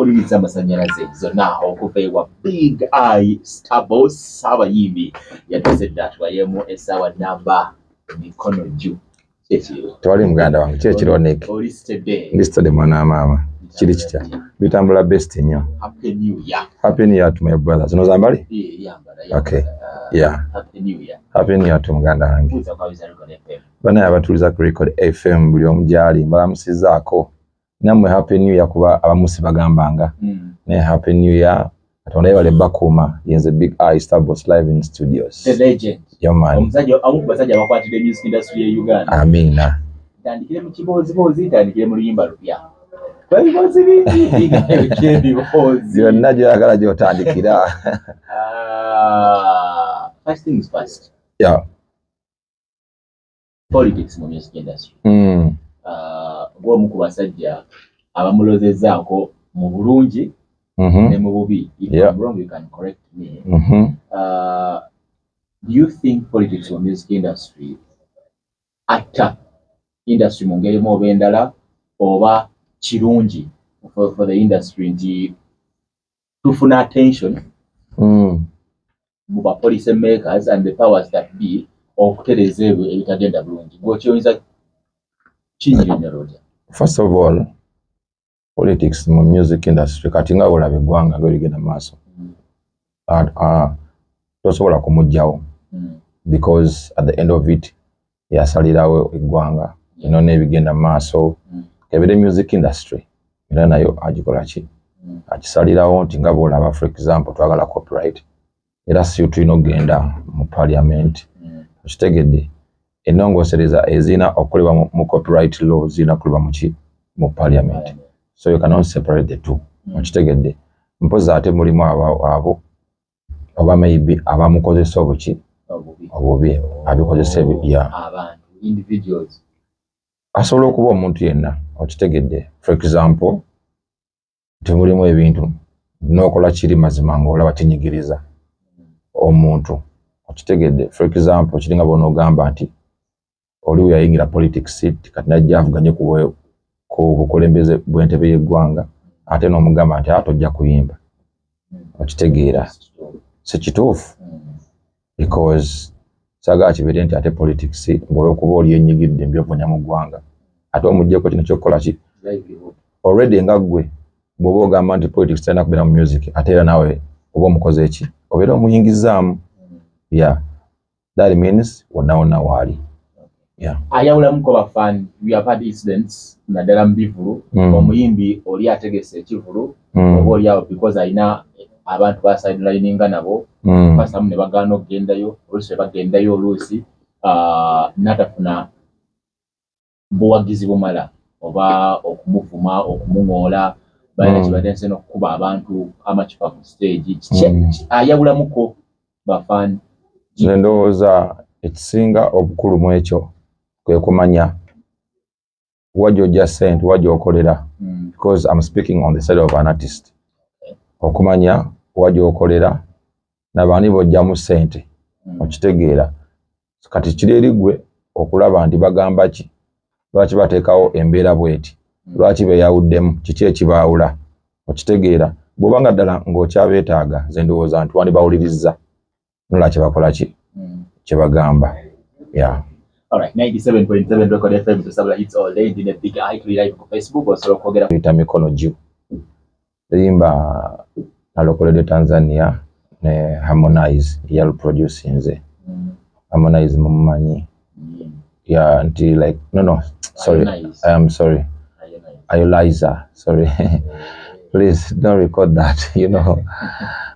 mpuliriza amasanyalaze zonna okuva ewa Big Eye Starboss abayimbi yatuzedde atwayemu essaawa namba mikono jju. Tewali muganda wange kye kironeke lisitedde mwana maama kiri kitya bitambula best nnyo. Happy New Year. Happy New Year to my brother. Zino zambali? Okay. Yeah. Happy New Year. Happy New Year to muganda wange. Bana abatuliza ku Record FM buli omu gyali mbalamusizaako. Namwe Happy New Year kuba abamusi bagambanga. Ne Happy New Year. Katonda yebale bakuma yenze Big Eye Starboss live in studios. The legend. Yeah man. Omusajja basajja abakwatidde music industry ya Uganda. Amina. Tandikire mu kibozi tandikire mu luyimba lupya. Bayibozi bingi bibozi. Yonna gyagala gyotandikira. First things first. Yeah. Politics mu music industry. Gwomu ku basajja abamulozezzaako mu bulungi ne mu bubi. If I'm wrong, you can correct me. Do you think politics mu music industry atta industry mu ngeri mu endala oba kirungi for the industry nti tufuna attention mu ba policy makers and the powers that be okutereza ebyo ebitagenda bulungi gw'okiyinza kinyonyola? First of all, politics mu music industry kati nga olaba eggwanga ng'oligenda maaso tosobola kumugyawo because at the end of it yasalirawo eggwanga n'ebigenda maaso kebere music industry era nayo agikola ki akisalirawo nti nga bw'olaba for example twagala copyright era si tulina okugenda mu parliament okitegedde ennongoosereza ezina okukolebwa mu copyright law zirina kukolebwa mu parliament, so you cannot separate the two. Okitegedde mpozi ate mulimu abo oba maybe abamukozesa obuki obubi abikozesa abantu individuals asobola okuba omuntu yenna. Okitegedde for example temulimu ebintu n'okola kiri mazima ng'olaba kinyigiriza omuntu. Okitegedde for example kiringa bw'onoogamba nti oli yayingira politics kati najja avuganye ku bukulembeze bw'entebe y'eggwanga ate n'omugamba nti tojja kuyimba. Okitegeera si kituufu because saagala kibeere nti ate politics ng'olwokuba oli yenyigidde mbyovonya mu ggwanga ate omuggyeko kino kyokkola ki already nga ggwe bw'oba ogamba nti politics talina kubeera mu music ate era naawe oba omukoze eki obeera omuyingizaamu. Yeah, that means wonna waali. Yeah. Ayawulamuko bafani, we have had incidents naddala mu bivulu omuyimbi oli ategese ekivulu oba oli awo because ayina abantu ba sidelininga nabo basamu ne bagaana okugendayo oluusi bagendayo oluusi natafuna buwagizi bumala oba okumuvuma okumungoola balina kibadde nse n'okukuba abantu amacupa ku stage. Ayawulamuko bafani. Ndowooza ekisinga obukulu mu ekyo kwe kumanya wajja sente wajja okolera because I'm speaking on the side of an artist. Okumanya wajja okolera n'abani bojjamu sente okitegeera kati kiri eri ggwe okulaba nti bagamba ki lwaki bateekawo embeera bweti lwaki beeyawuddemu kiki ekibaawula okitegeera bw'obanga ddala ng'okyabeetaaga ze ndowooza nti wandibawulirizza nola kyebakola ki kyebagamba. Yeah. All right, 97.7 Record FM to Sabla hits all day. Dine Big Eye live ku Facebook osolo kwogera kuita mikono juu. Limba alokolede Tanzania ne Harmonize yali produce nze. Harmonize mumumanyi. Yeah, until like no sorry. I am sorry. Ayoliza, sorry. Please don't record that, you know.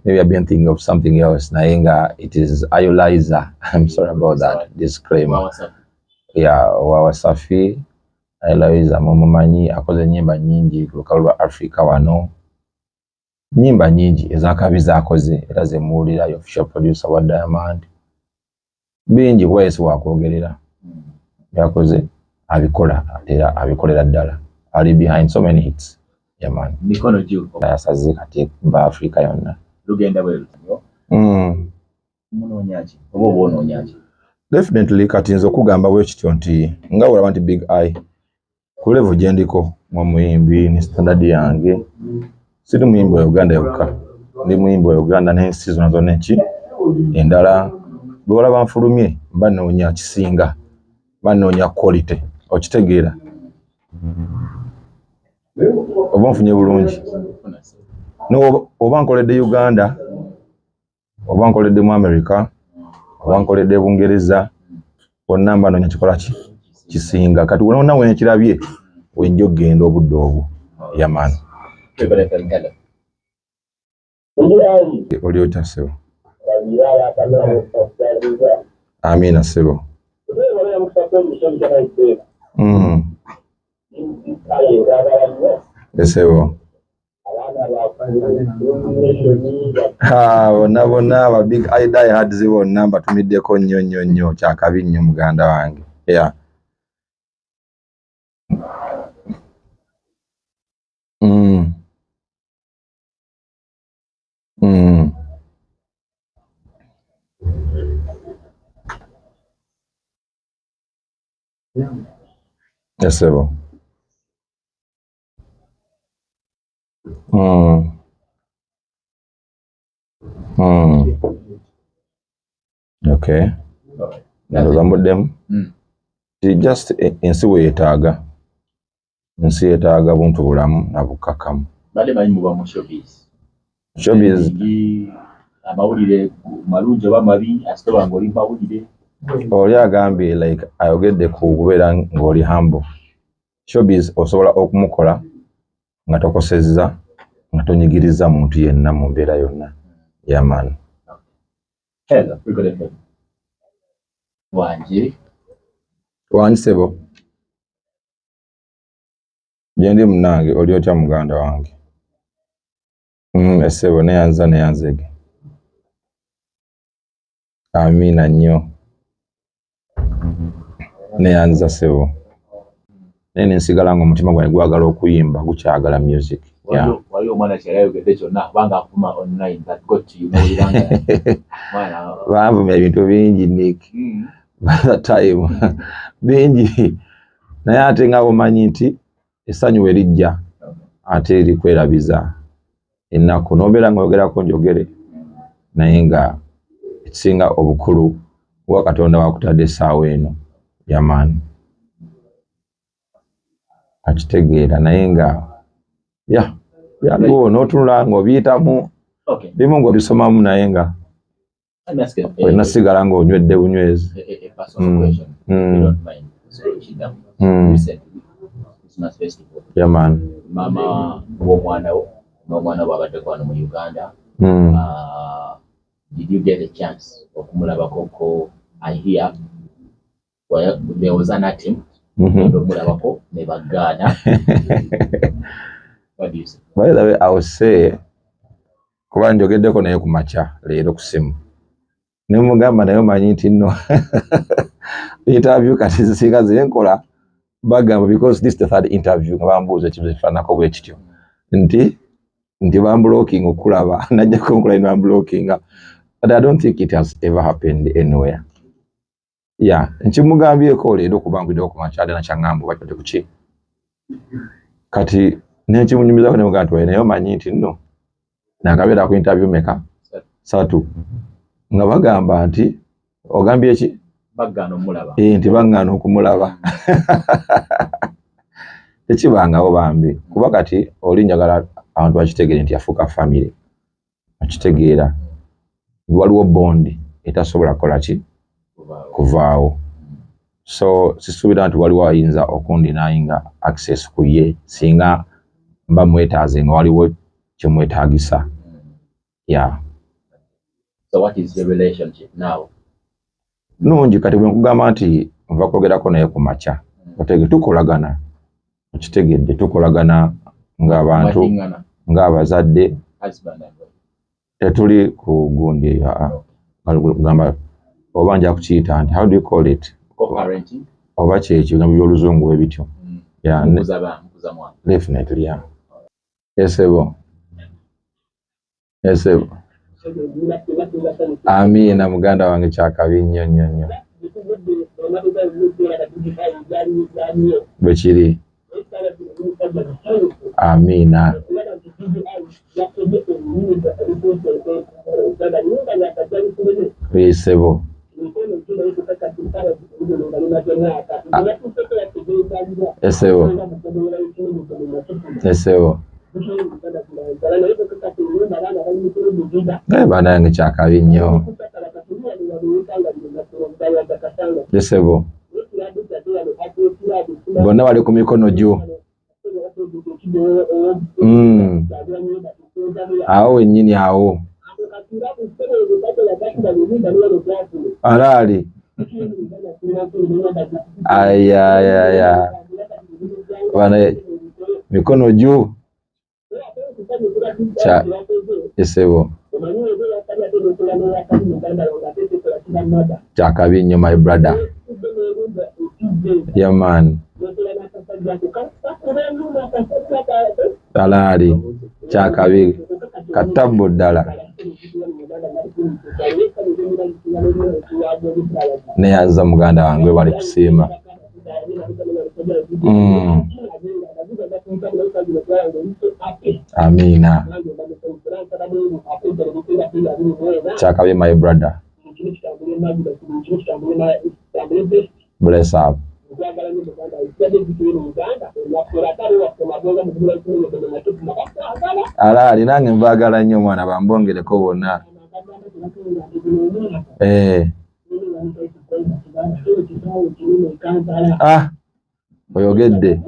Maybe I've been thinking of something else. Nainga, it is Ayoliza. I'm sorry about that. Disclaimer. Yeah, Wasafi, Ayoliza mumumanyi akoze nyimba nyingi ku lukalu lwa Africa wano. Nyimba nyingi ezakabiza akoze era ze muulira official producer wa Diamond. Bingi wese wakwogerera. Yakoze abikola era abikolera ddala. Ali behind so many hits. Yeah man. Mikono juu. Yasaze kati ba Africa yonna. Lugenda bwe lutyo. Munonyaji. Obo bononyaji. Definitely kati nzo kugamba bwe kityo nti nga olaba nti Big Eye ku level gyendiko mu muyimbi ni standard yange Siri muyimbi wa Uganda yokka. Ndi muyimbi wa Uganda n'ensi zonna zonna eki endala lwola banfulumye banoonya kisinga banoonya quality okitegeera oba nfunye bulungi no oba nkoledde Uganda oba nkoledde mu America oba nkoledde Bungereza wonna banoonya kikola ki kisinga kati wonna wenkirabye wenjo genda obudde obwo yamani oli otya sebo amina sebo esebo bonna aba big idea had bonna mbatumiddeko nnyo kyakabi nnyo muganda wange yeah. Yes, sir. Okay. Ndoza muddemu. Just ensi weetaaga. Ensi yeetaaga buntu bulamu na bukakamu. Bale bayi muba mu showbiz. Showbiz. Amawulire malungi oba mabi asitoba ng'oli mawulire. Oli agambye like ayogedde ku kubeera ng'oli humble. Showbiz osobola okumukola nga tokosezza nga tonyigiriza muntu yenna mu mbeera yonna yaman. Hello, Wanji sebo gyendi munange oli otya muganda wange esebo neyanzege amina nnyo neyanza sebo nene nsigala nga omutima gwange gwagala okuyimba gukyagala music. Waliwo omwana kyeyayogedde kyonna kubanga afuma online that got you n'oliranga banvumya ebintu bingi Nick by that time bingi naye ate nga bomanyi nti essanyu we lijja ate erikwerabiza ennaku n'obeera ng'oyogerako njogere naye nga ekisinga obukulu wa Katonda wakutadde essaawa eno yamaani akitegeera naye nga byaliwo n'otunula ng'obiyitamu bimu ng'obisomamu naye nga olina sigala ng'onywedde bunywezi. Yaman. Mama n'omwana bw'abaddeko wano mu Uganda. Did you get a chance okumulabako? I hear there was an attempt okumulabako ne bagaana. What do you say? By the way, I would say kuba njogeddeko naye ku makya leero ku simu ne mugamba naye omanyi nti nno interview kati zisinga zenkola bagamba because this is the third interview nga bambuuza ekibuzo ekifaananako bwe kityo nti bamblocking okulaba najja konkola ne bamblockinga but I don't think it has ever happened anywhere. Yeah, nkimugambyeko leero kuba nkwiddewo ku makya ate nakyaŋŋamba bakyote ku ki kati nekimunyumizaako ne mugamba nti naye omanyi nti nno nakabeera ku interview meka 3 nga bagamba nti ogambye ki baggaana omulaba nti baggaana okumulaba tekibangawo bambi kuba kati oli njagala abantu bakitegeere nti yafuuka family akitegeera waliwo bondi etasobola kukola ki kuvaawo so sisuubira nti waliwo ayinza okundinaayinga access ku ye singa mba mwetaaze nga waliwo kyemwetaagisa. Yeah. So what is your relationship now? Nungi kati bwe nkugamba nti nva kwogerako naye ku makya tukolagana okitegedde tukolagana ng'abantu ng'abazadde tetuli ku gundi gamba oba nja kukiyita nti how do you call it co-parenting oba kyekyo nga by'oluzungu bwe bityo definitely yeah. Esebo amina muganda wange kyakabi nnyo bwe kiri amina Sebo. Sebo. Sebo. Bana yange kyakabi nnyo. Sebo. Bonna bali ku mikono gyo. Awo wennyini awo. Alaali. Ayayaya. Bana mikono gyo. Cha Sebo. Kyakabi nnyo my brother. Yeah man. Alaali. Kyakabi katabbo ddala. Neyaza muganda wange bali kusiima. Amina. Kyakabi my brother. Bless up. Alaali nange mbaagala nnyo mwana bambongereko bonna. Abyogedde.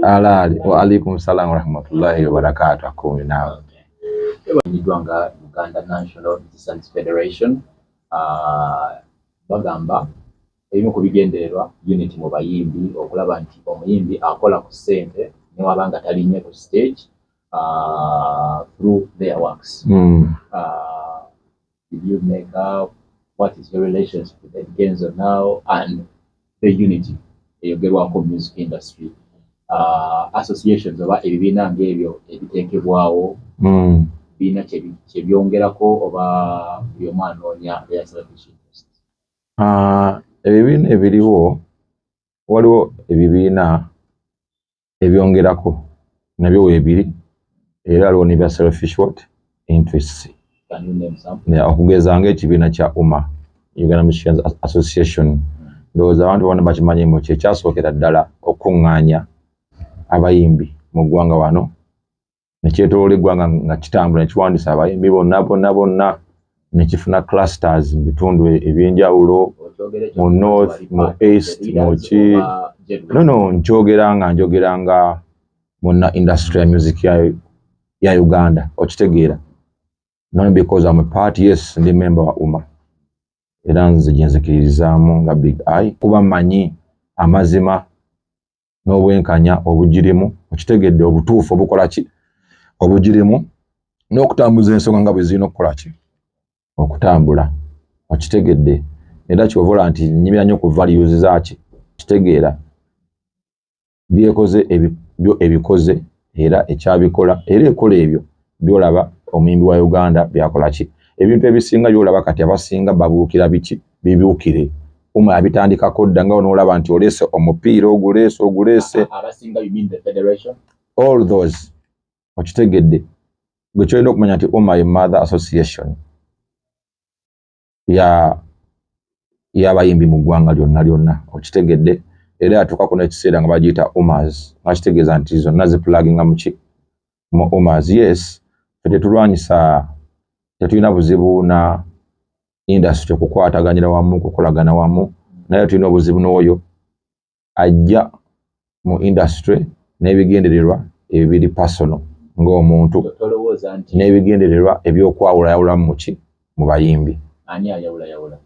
Alaali. Wa alaikum salaam wa rahmatullahi wa barakatuh. Akumi naawe. Uganda National Musicians Federation bagamba ebimu ku bigendererwa unity mu bayimbi okulaba nti omuyimbi akola ku ssente newabanga talinnye ku stage through their works. Did you make up what is your relationship with the Genzo now and the unity eyogerwako music industry associations oba ebibiina ng'ebyo ebiteekebwawo biina kyebyongerako oba byomwanoonya their selfish interest? Ebibiina ebiriwo waliwo ebibiina ebyongerako nabyo weebiri era waliwo ne bya selfish interests. Can you name some? Okugeza ng'ekibiina kya UMA, Uganda Musicians Association, ndowooza abantu bonna bakimanyi mu kyekyasookera ddala okuŋŋaanya abayimbi mu ggwanga wano ne kyetooloola eggwanga nga kitambula ne kiwandiisa abayimbi bonna ne kifuna clusters mu bitundu eby'enjawulo mu north, mu east, mu ki. Njogeranga muna industry ya music ya Uganda, okitegeera. Not because I'm a part, yes, ndi member wa UMA. Era nze gyenzikiririzaamu nga big eye kuba mmanyi amazima n'obwenkanya obugirimu, okitegedde obutuufu obukola ki obugirimu n'okutambuza ensonga nga bwe zirina okukola ki okutambula, okitegedde. Era kyovola nti nnyimira nnyo ku values zaaki, kitegeera byekoze byo ebikoze era ekyabikola era ekola ebyo byolaba omuyimbi wa Uganda byakola ki. Ebintu ebisinga byolaba kati abasinga babuukira biki bibuukire UMA yabitandikako dda nga onoolaba nti oleese omupiira oguleese abasinga. You mean the federation? All those, okitegedde. Gwe kyolina okumanya nti UMA ye mother association y'abayimbi mu ggwanga lyonna, okitegedde. Era atuukako n'ekiseera nga bagiyita UMAs, nga kitegeeza nti zonna zipulaginga mu UMAs. Yes, tetulwanyisa, tetulina buzibu na industry okukwataganyira wamu, kukolagana wamu, naye tulina obuzibu n'oyo ajja mu industry n'ebigendererwa ebiri personal ng'omuntu n'ebigendererwa ebyokwawulayawulamu mu bayimbi. Ani ayawulayawula?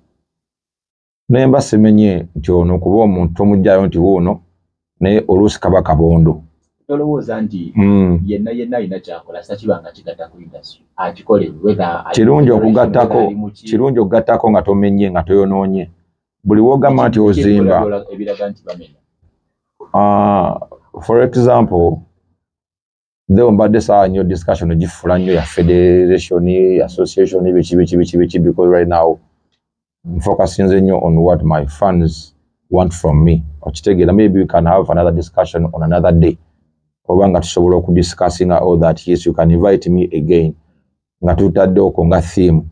Nemba simenye nti ono kuba omuntu tomugjayo nti wuuno naye oluusi kaba kabondo. Tolowooza nti yenna alina kyakola sakibanga kigatta ku industry akikole kirungi okugattako nga tomenye nga toyonoonye buli wogamba nti ozimba. For example, though mbadde saa nnyo discussion gifula nnyo ya federation, association, biki because right now focusing on what my fans want from me. Maybe we can have another discussion on another day oba nga tusobola okudiscussing all that. Yes, you can invite me again nga tutadde okwo nga theme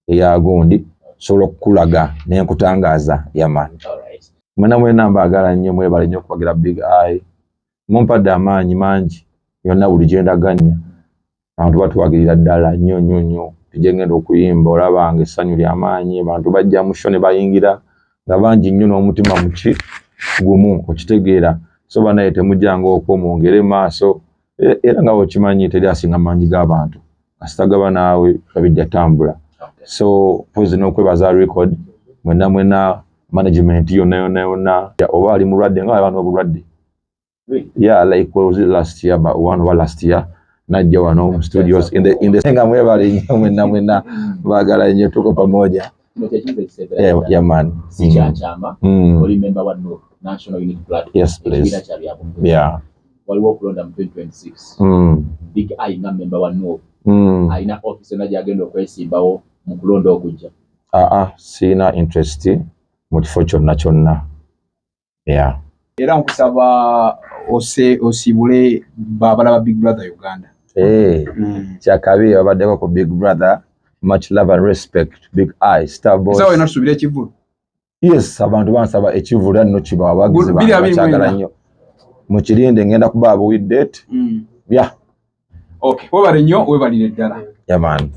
eya gundi sobola okukulaga n'enkutangaza yaman. Mwena mbaagala nnyo mwebale nnyo okubagira Big Eye. Mumpadde amaanyi mangi yonna buli gye ndaganya abantu batuwagirira ddala nnyo tujje ngenda okuyimba olabanga essanyu ly'amaanyi abantu bajja mu show ne bayingira nga bangi nnyo n'omutima muki gumu okitegeera so banaye temujjanga okwo mwongere maaso era nga okimanyi teri asinga mangi g'abantu asitagaba naawe babijja tambula. So pozi n'okwebaza record mwena management yonna oba ali mulwadde nga abantu obulwadde. Yeah, like was it last year, but one was last year. Najja wano studios in the Singa mwebale nnyo mwena baagala nnyo tuko pamoja. Yeah man. Si Yantama. Oli member wa National Unity Platform. Yes please. Yeah. Waliwo okulonda mu 2026. Big Eye nga member wa NOB. Alina office na gyagenda okwesimbawo mu kulonda okujja. Sina interest mu kifo kyonna. Yeah. Era nkusaba osibule babalaba Big Brother Uganda. Kyakabi abaddeko ku Big Brother. Much love and respect. Big Eye, Star Boss. Sawa inasubira ekivulu. Yes, abantu bansaba ekivulu nno kiba abagizi bakyagala nnyo. Mukirinde ngenda kuba with date. Yeah. Okay, webale nnyo webalire ddala. Yeah man.